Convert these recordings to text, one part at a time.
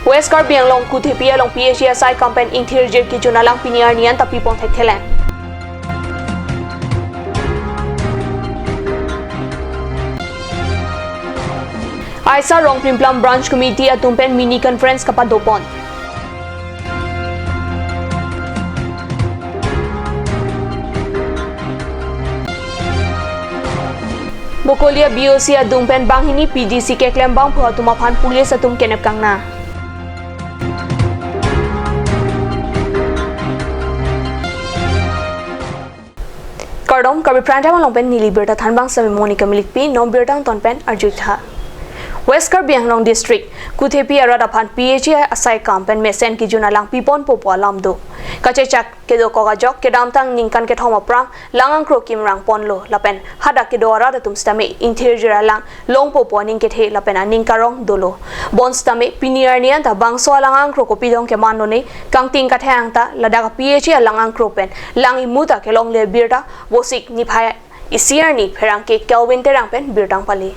West Karbi long kuthipia long PHSI campaign interior ki junalang piniar niyan tapi pong thekthelen. Aisa Rong Primplam Branch Committee atumpen mini conference kapadopon. Bokolia BOC adumpen banghini PDC ke klembang phu atumapan pulis atum kenep kangna. Kardom Karbi Pranta Malongpen Nili Berta Thanbang Sami Monica Milikpi Nom Bertang Tonpen Arjutha West Karbi Anglong District Kuthepi Aradapan PHI Asai Kampen Mesen ki junalang pipon popo alamdo Kachechak kedo kokajok kedamtang ningkan ke thoma prang langang kro kimrang ponlo lapen hada kedo arada tum stame interior lang long popo ning kethe lapen ningkarong dolo bon stame piniar nian ta bangso langang kro kopidong ke manone kangting kathang ta ladaka PHI langang kro pen langi muta ke long le birta bosik ni phaya isiar ni pherang ke kelvin terang pen birtang pali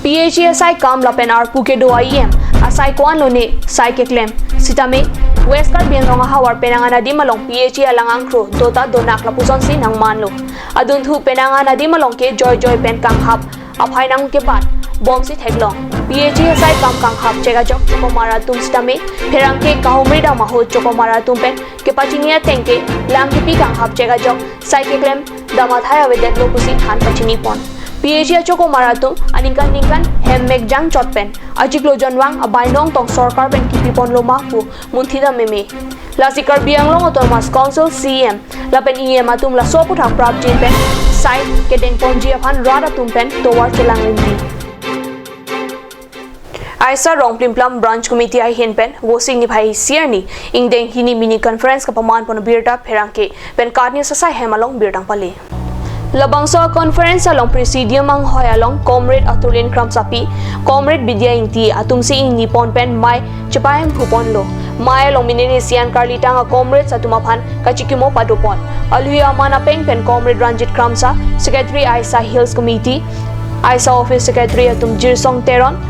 PHSI kam lapen ar puke do IM asai kwan lone sai ke claim sitame West Karbi Anglong hawar penangan adi malong PHI langang kro dota donak lapuson si nang manlo adun thu penangan adi malong ke joy pen kang hap aphai nang ke pat bom si theklong PHSI kam kang hap chega jok chokomara tum sitame pherang ke kahumri da maho chokomara tum pen ke pachinia tengke lang ke pi kang hap chega jok sai ke claim damathaya vedet lopusi than pachini pon PHI Choko Maratum aningkan hemmek jang chotpen ajiklo jonwang abainong tong sarkar pen kipipon lomapu munthida meme lasi Karbi Anglong Autonomous Council CM lapen IM atum la sopu thak prap jin pen sai kedeng ponji aphan rada tumpen towar chelang rimdi Aisa Rong Primplam Branch Committee ai hin pen wosing ni bhai sierni ingdeng hini mini conference ka paman pon birta pherangke pen karni sasai hemalong birtang pale Labangso conference along presidium ang hoy along comrade Atulin Kramsapi comrade Bidya Inti atumsi ing nipon pen mai chapayam phupon lo mai along minisian Carlita nga comrade sa tumaphan kachikimo padupon aluya manapeng pen comrade Ranjit Kramsa secretary Aisa Hills Committee Aisa office secretary atum Jirsong Teron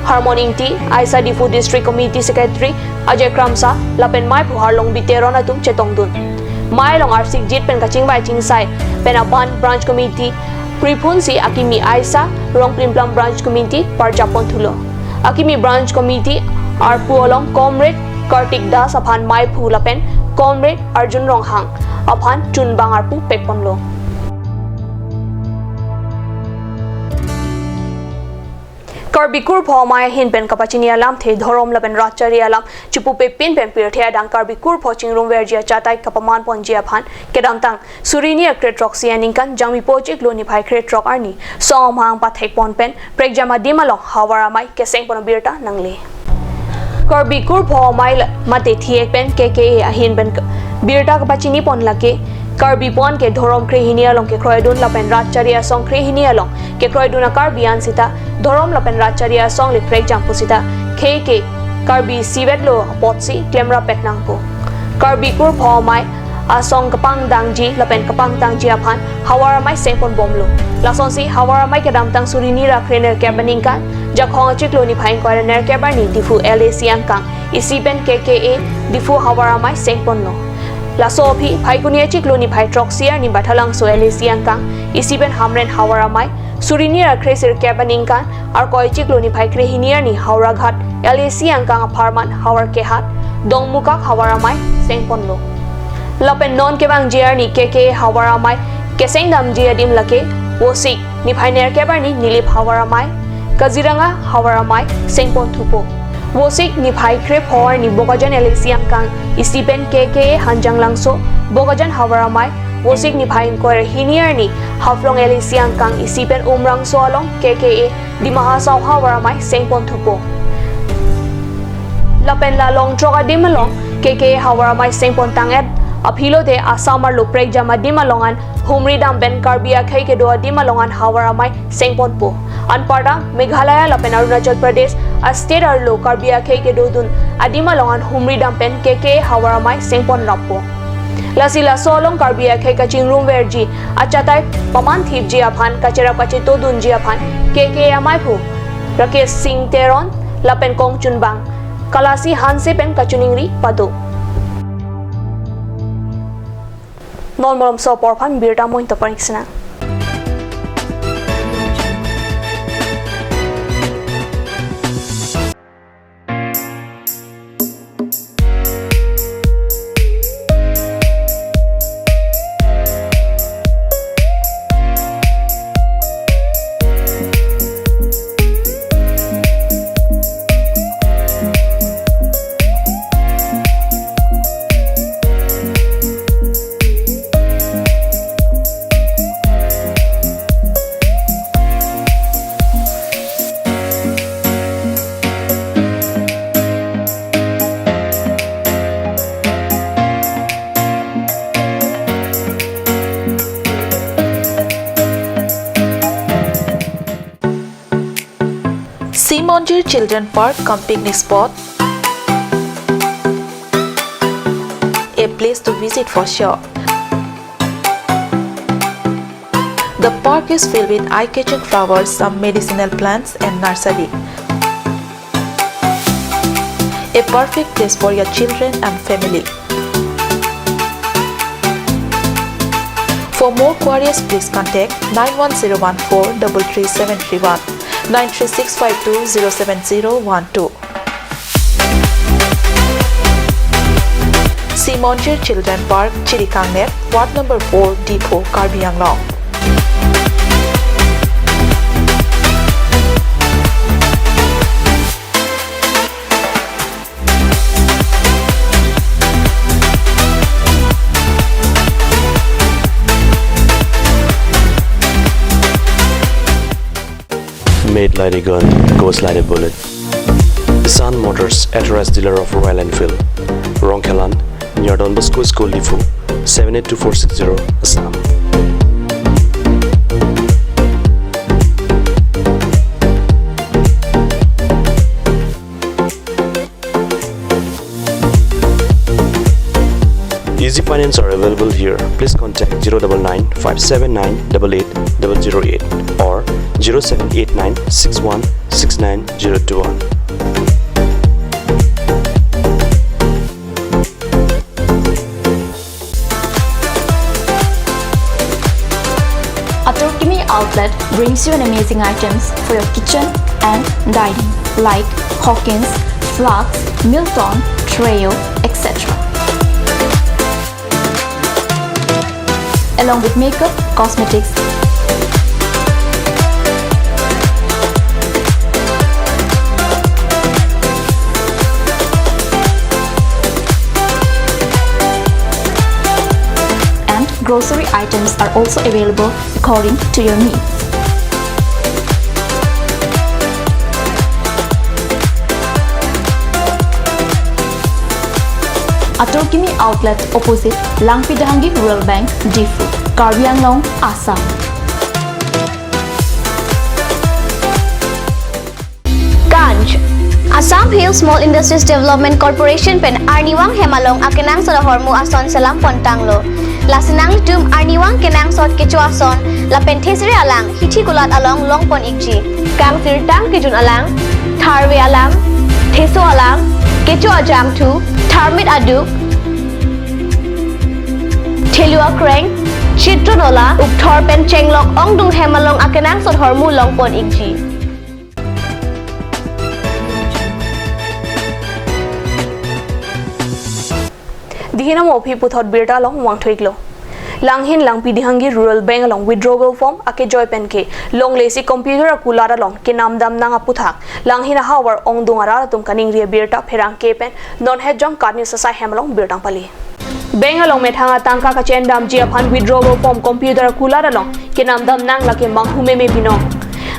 Harmon Inti Aisa Difu District Committee secretary Ajay Kramsa lapen mai puharlong biteron atum Chetongdun Mai long arsik jit pen kaching bai chingsai penapan branch committee pripunsi akimi Aisa Rong Primplam branch committee parjapon thulo akimi branch committee arpu along comrade Kartik Das aphan mai phula pen comrade Arjun Ronghang aphan chunbang arpu pekponlo Karbi kur pho mai hin pen kapachini alam the dhorom lapen rachari alam chipu pe pin pen pir thea dang Karbi kur pho chingrum verjia chatai kapaman ponjia phan kedam tang surini akret roxi aningkan jangmi pochik loni phai kret rock arni som hang pa thek pon pen pregjama dimalong hawara mai keseng pon birta nangle Karbi kur pho mai mate thiek pen KK ahin pen birta kapachini pon lake Karbi pon ke dhorom kre hinia long ke kroidun lapen ratcharia song kre hinia long ke kroiduna Karbi an sita dhorom lapen ratcharia song le prek jampu sita KK Karbi sibet lo potsi klemra petnang po Karbi kur pho mai asong kapang dangji lapen kapang dangji aphan hawara mai sengpon bomlo lason si hawara mai ke damtang surini ra krener ke baningkan jakhong chiklo ni phain korener ke barni difu LAC angkang isipen KKA difu hawara mai sengpon no La Sophie, Paikunia Chikloni Pai Troxia, ni Batalang so Elisiankan, Isiben Hamren Hawaramai, Surinira Cresir Cabaninkan, Arkoi Chikloni Pai Crehinia ni Hauraghat, Elisiankan Apartment, Hawar Kehat, Dongmukak Hawaramai, Sengponlo. Lapen non Kebang Jia ni KK Hawaramai, Kesengdam Jia Dim Lake, Wosik, ni Pioneer Kebarni, Nilip Hawaramai, Kaziranga Hawaramai, Sengpon Tupo. Wosik ni Pai Krep Hor ni Bokajan Elisiang Kang Isipen KK Hanjang Langso Bokajan Hawaramai Wosik ni Pai Inquire Hinier ni Haflong Elisiang Kang Isipen Umrang Soalong KK di Mahasaw Hawaramai Sengpon Tupo Lapen Lalong Troka Dimalong KK Hawaramai Sengpon Tanged Apilo de Asamar Luprek Jama Dimalongan Humri Dam Ben Karbia Kai Kedoa Dimalongan Hawaramai Sengpon Po Anparda Meghalaya lapen Arunachal Pradesh a state arlo Karbia Kai Kedodun Adimalongan Humri Dam pen KK Hawaramai Sengpon Rapo Lasila Solong Karbia Kai Kaching Room Verji Achatai Paman Thip Jiaphan Kachera Pachito Dun Jiaphan KK Amaipu Rakesh Singh Teron lapen Kong Chunbang Kalasi Hanse pen kachuningri pado. Non morom so porphan birta moin to pariksana. Simonjir Children Park cum picnic spot. A place to visit for sure. The park is filled with eye-catching flowers, some medicinal plants and nursery. A perfect place for your children and family. For more queries, please contact 91014 33731. 93652-07012. Simonjir Children Park, Chirikangnet, Ward number 4, Depot, Karbi Anglong. Made like a gun, goes like a bullet. Sun Motors, authorized dealer of Royal Enfield, Rongkelan, near Don Bosco School Lifu, 782460, Assam. Easy finance are available here. Please contact 099 579 88008 or 0789 61 69021. Atorkimi outlet brings you an amazing items for your kitchen and dining like Hawkins, Flax, Milton, Treo, etc. Along with makeup, cosmetics, and grocery items are also available according to your needs. Atorkimi outlet opposite Langpidahangi Rural Bank, Difu, Karbi Anglong, Assam. Ganj Assam Hill Small Industries Development Corporation pen Arniwang Hemalong akenang sa hormu ason salam pontanglo. Lasinang litum Arniwang kenang sot kecho ason la penthesre alang hithi gulat along longpon ikji. Kang tirtang kijun alang tharwe alang theso alang kecho ajam tu Tharmit aduk Thelua kreng Chitronola Ukthor pen chenglok ongdung hemalong akenang sot hormu longpon ikji. Dihinam opi puthot birta long wangthoiglo. Langhin Langpi Dihangi Rural Bank along withdrawal form ake joy pen ke long lazy computer akulara long ke namdam nanga puthak Langhin hawar ongdung ara tum kaning ria birta pherang ke pen non head jong karni sasai hemalong birtang pali. Bank along methanga tangka ka chendam ji aphan withdrawal form computer akulara long ke namdam nang lake manghume me binong.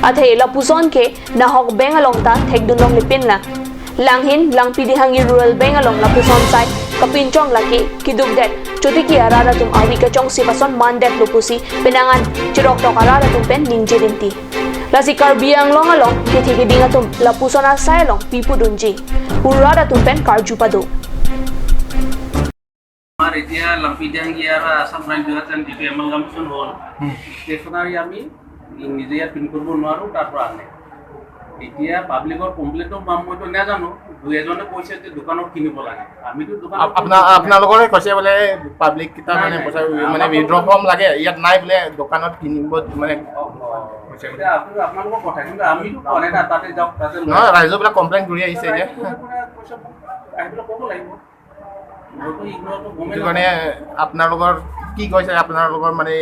Athe la puson ke na hok bank along ta thekdun long lipin la. Langhin Langpi Dihangi Rural Bank along la puson sai kapin chong laki kiduk det choti ki arara tum awi ka chong si pason mandet lupusi penangan chirok tok arara tum pen ningje dinti lasi Karbi Anglong along kethi ke dinga tum la pusona sai long pipu dunji urara tum pen karju pado আমার এতিয়া লাম্পিডিয়াঙ্গি আর আসাম রাজ্যের যিটো এমালগামেশন হল stationery আমি নিজে ইয়াত print কৰিব নোৱাৰোঁ তাৰ পৰা আনে এতিয়া পাব্লিকৰ কমপ্লেইনটো মইতো নাজানো দুই এজনে কৈছে যে দোকানত কিনিব লাগে আমিতো দোকানত আপোনালোকৰে কৈছে বোলে পাব্লিক কিটা মানে পইচা মানে উইথড্ৰ ফৰ্ম লাগে ইয়াত নাই বোলে দোকানত কিনিব মানে আপোনালোকৰ কথা কিন্তু আমিতো কোৱা নাই তাতে যাওক তাতে নহয় ৰাইজৰবিলাক কমপ্লেইন কৰি আহিছে যে আহিবলৈ ক'ব লাগিব মইতো ইগনৰটো গমেই সেইটো কাৰণে আপোনালোকৰ কি কৈছে আপোনালোকৰ মানে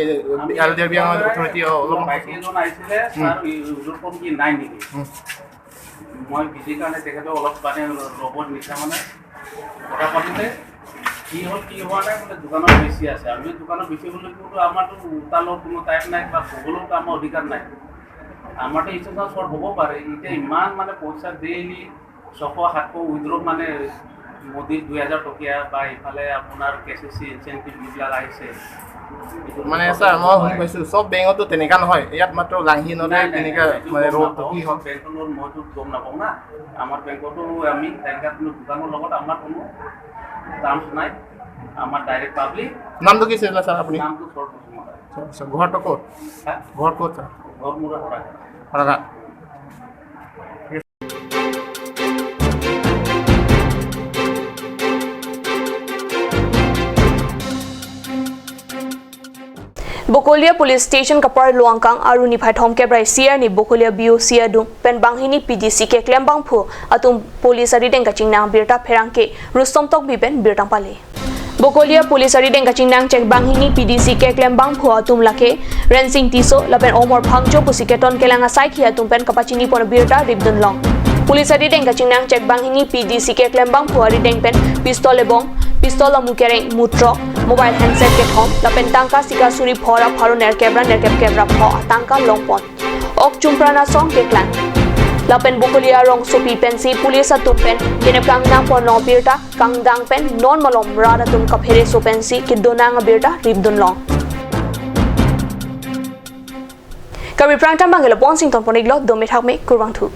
এলডিআৰবি অথৰিটি অলপ এজন আহিছিলে ছাৰ ইউজৰ ফৰ্ম কি নাই নেকি মই বিজি কাৰণে তেখেতে অলপ মানে ৰবট নিচা মানে কথা পাতিলে কি হ'ল কি হোৱা নাই বোলে দোকানত বেছি আছে আমি দোকানত বেছি বুলি কিন্তু আমাৰতো উতালৰ কোনো টাইপ নাই বা ক'বলৈতো আমাৰ অধিকাৰ নাই আমাৰতো ষ্টেচন শ্বৰ্ট হ'ব পাৰে এতিয়া ইমান মানে পইচা ডেইলি 600-700 উইথড্ৰ মানে মোদীৰ 2000 টকীয়া বা ইফালে আপোনাৰ কেচিচি ইনচেন্টিভ যিবিলাক আহিছে মানে ছাৰ মই শুনি পাইছোঁ চব বেংকতো তেনেকুৱা নহয় ইয়াত মাত্ৰ লাংহীনতে তেনেকুৱা মানে ৰোগটো কি হ'ল বেংকৰ মইতো গম নাপাওঁ না আমাৰ বেংকতো আমি তেনেকুৱা কোনো দোকানৰ লগত আমাৰ কোনো টাৰ্মছ নাই আমাৰ ডাইৰেক্ট পাব্লিক নামটো কি আছিলে ছাৰ আপুনি নামটো চৰ্ট ঘৰটো ক'ত ঘৰ ক'ত ছাৰ ঘৰ মোৰ Raga Bokolia Police Station kapar luangkang aru ni phaithom kebrai sia ni Bokolia bio sia du pen banghini PDC ke klembang phu atum police ari deng kaching nang birta pherangke rustom tok bi ben birtang pale Bokolia Police ari deng kaching nang chek banghini PDC ke klembang phu atum lake rensing tiso lapen omor phangjo pusiketon kelanga sai khia tum pen kapachini pon birta ribdun long Police ari deng kaching nang chek banghini PDC ke klembang phu ari deng pen pistol ebong pistol amukereng mutro mobile handset ke thom lapen tangka sika suri phora pharu nerkep kebra pho tangka longpon ok chumprana song ke klan lapen Bokolia rong sopi pensi police atum pen kene kangna por no birta kangdang pen non malom rada tum kaphere so pensi ke donang birta ribdun long Karbi Prantang Bangela Bonsington poniglo domithak me kurwang thu